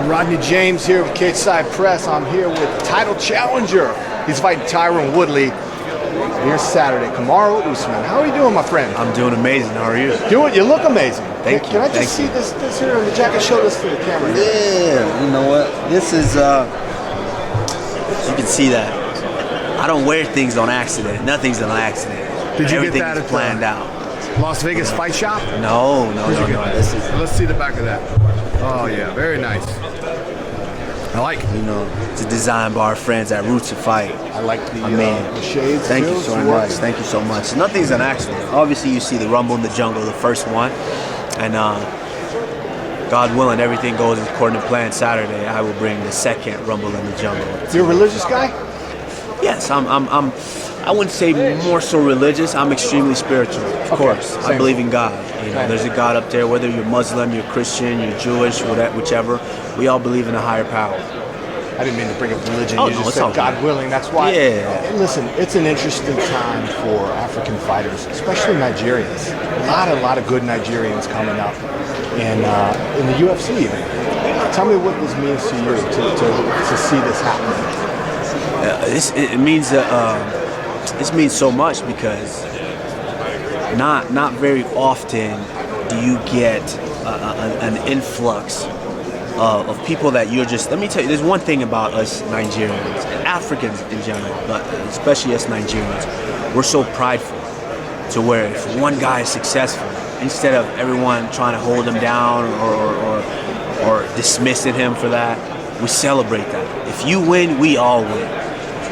Rodney James here with Cageside Press. I'm here with title challenger. He's fighting Tyron Woodley here Saturday. Kamaru Usman. How are you doing, my friend? I'm doing amazing. How are you? You look amazing. Thank you. Can I just see this here in the jacket? Show this to the camera. Yeah, you know what? This is, you can see that. I don't wear things on accident. Nothing's an accident. Did you Everything get that is planned out. Las Vegas Fight Shop? No. Let's see the back of that. Oh yeah, very nice. I like it. You know, it's designed by our friends at Roots to Fight. I like the shades. Thank you so much. Thank you so much. Nothing's an accident. Obviously, you see the Rumble in the Jungle, the first one, and God willing, everything goes according to plan. Saturday, I will bring the second Rumble in the Jungle. You're a religious guy? Yes, I wouldn't say more so religious. I'm extremely spiritual, of course. I believe in God. You know, there's a God up there. Whether you're Muslim, you're Christian, you're Jewish, whichever, we all believe in a higher power. I didn't mean to bring up religion. Oh, you just said God willing. That's why. Yeah. Listen, it's an interesting time for African fighters, especially Nigerians. A lot of good Nigerians coming up in the UFC even. Tell me what this means to you to see this happen. It means this means so much because not very often do you get an influx of people that you're just. Let me tell you, there's one thing about us Nigerians and Africans in general, but especially us Nigerians, we're so prideful to where if one guy is successful, instead of everyone trying to hold him down or dismissing him for that, we celebrate that. If you win, we all win.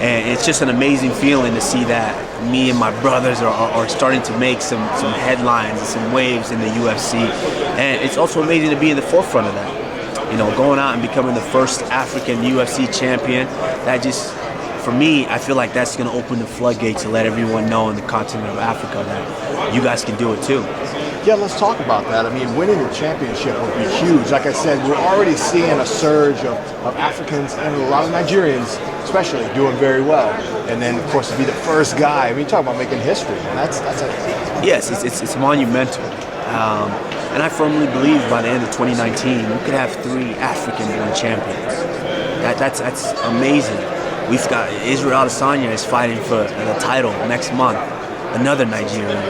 And it's just an amazing feeling to see that me and my brothers are starting to make some headlines and some waves in the UFC. And it's also amazing to be in the forefront of that. You know, going out and becoming the first African UFC champion, that just, for me, I feel like that's going to open the floodgates to let everyone know in the continent of Africa that you guys can do it too. Yeah, let's talk about that. I mean, winning the championship would be huge. Like I said, we're already seeing a surge of Africans and a lot of Nigerians, especially, doing very well. And then, of course, to be the first guy. I mean, talk about making history. And that's yes, it's monumental. And I firmly believe by the end of 2019, we could have 3 African-born champions. That's amazing. We've got Israel Adesanya is fighting for the title next month. Another Nigerian.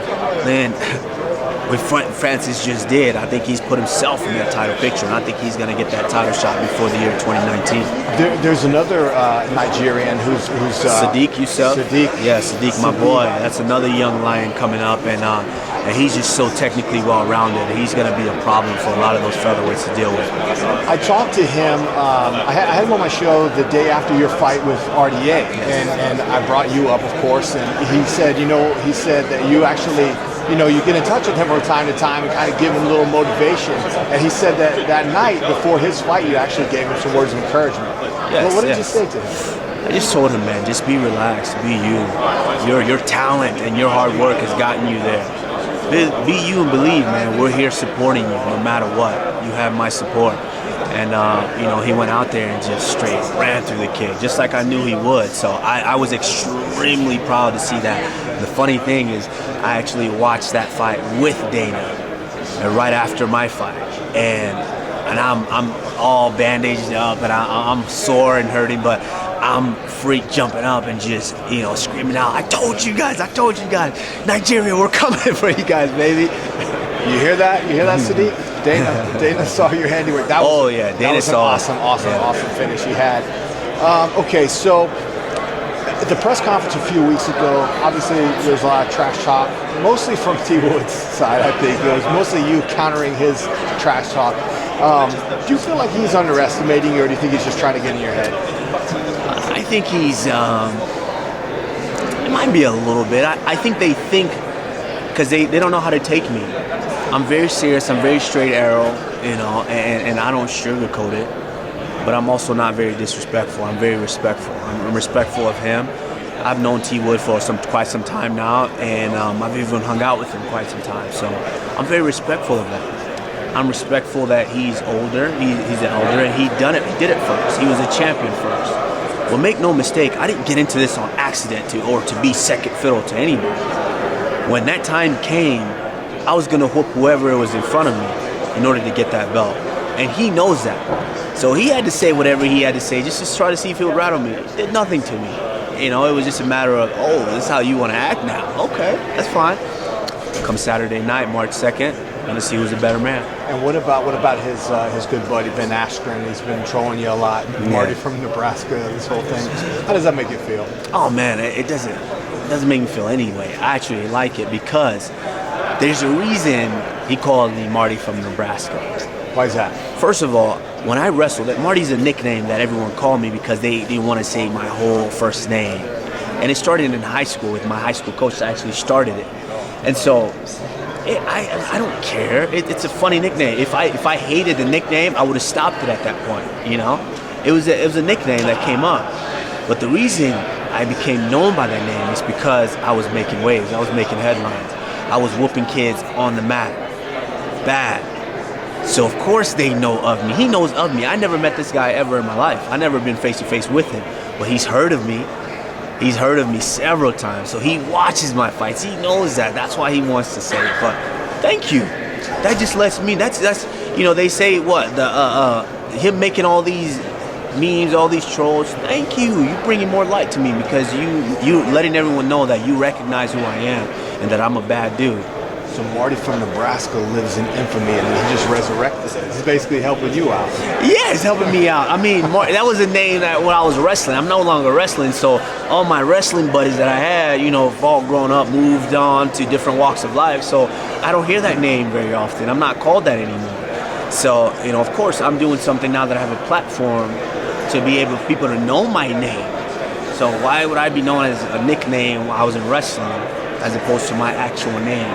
Then what Francis just did, I think he's put himself in that title picture, and I think he's going to get that title shot before the year 2019. There's another Nigerian who's Sadiq Youssef. Sadiq. Yeah, Sadiq, my boy. That's another young lion coming up, and he's just so technically well-rounded. He's going to be a problem for a lot of those featherweights to deal with. I talked to him. I had him on my show the day after your fight with RDA, and I brought you up, of course. And he said, that you actually, you get in touch with him from time to time and kind of give him a little motivation. And he said that night before his fight, you actually gave him some words of encouragement. Yes, well, what did you say to him? I just told him, man, just be relaxed, be you. Your talent and your hard work has gotten you there. Be you and believe, man. We're here supporting you no matter what. You have my support. And, he went out there and just straight ran through the kid, just like I knew he would. So I was extremely proud to see that. The funny thing is, I actually watched that fight with Dana right after my fight. And I'm all bandaged up and I'm sore and hurting, but I'm freak jumping up and just, screaming out, I told you guys, Nigeria, we're coming for you guys, baby. You hear that? You hear that, Sadiq? Dana saw your handiwork. That was, Dana saw an awesome finish he had. Okay, so at the press conference a few weeks ago, obviously there's a lot of trash talk, mostly from T. Wood's side, I think. It was mostly you countering his trash talk. Do you feel like he's underestimating you, or do you think he's just trying to get in your head? I think he's, it might be a little bit. I think they think, because they don't know how to take me. I'm very serious, I'm very straight arrow, and I don't sugarcoat it, but I'm also not very disrespectful. I'm very respectful. I'm respectful of him. I've known T. Wood for quite some time now, and I've even hung out with him quite some time, so I'm very respectful of that. I'm respectful that he's older, he's an elder, and he did it first. He was a champion first. Well, make no mistake, I didn't get into this on accident to be second fiddle to anybody. When that time came, I was going to whoop whoever was in front of me in order to get that belt. And he knows that. So he had to say whatever he had to say just to try to see if he would rattle me. It did nothing to me. You know, it was just a matter of, oh, this is how you want to act now. Okay, that's fine. Come Saturday night, March 2nd, gonna see who's a better man. And what about his good buddy Ben Askren? He's been trolling you a lot. Marty from Nebraska, this whole thing. How does that make you feel? Oh man, it doesn't make me feel any way. I actually like it because there's a reason he called me Marty from Nebraska. Why is that? First of all, when I wrestled, Marty's a nickname that everyone called me because they didn't want to say my whole first name. And it started in high school with my high school coach that actually started it. And so I don't care. It's a funny nickname. If I hated the nickname, I would have stopped it at that point. You know, it was a nickname that came up. But the reason I became known by that name is because I was making waves. I was making headlines. I was whooping kids on the mat, bad. So of course they know of me. He knows of me. I never met this guy ever in my life. I never been face to face with him, but he's heard of me. He's heard of me several times. So he watches my fights. He knows that. That's why he wants to say it. But thank you. That just lets me. That's you know, they say what him making all these memes, all these trolls. Thank you. You bringing more light to me because you letting everyone know that you recognize who I am and that I'm a bad dude. So Marty from Nebraska lives in infamy, and he just resurrected it. He's basically helping you out. Yeah, he's helping me out. I mean, that was a name that when I was wrestling. I'm no longer wrestling, so all my wrestling buddies that I had, you know, have all grown up, moved on to different walks of life. So I don't hear that name very often. I'm not called that anymore. So, you know, of course, I'm doing something now that I have a platform to be able for people to know my name. So why would I be known as a nickname while I was in wrestling as opposed to my actual name?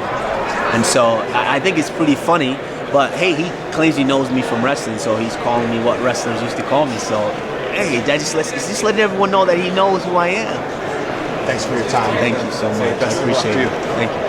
And so I think it's pretty funny, but hey, he claims he knows me from wrestling, so he's calling me what wrestlers used to call me. So hey, that just letting everyone know that he knows who I am. Thanks for your time. Thank you so much. I appreciate it. Thank you.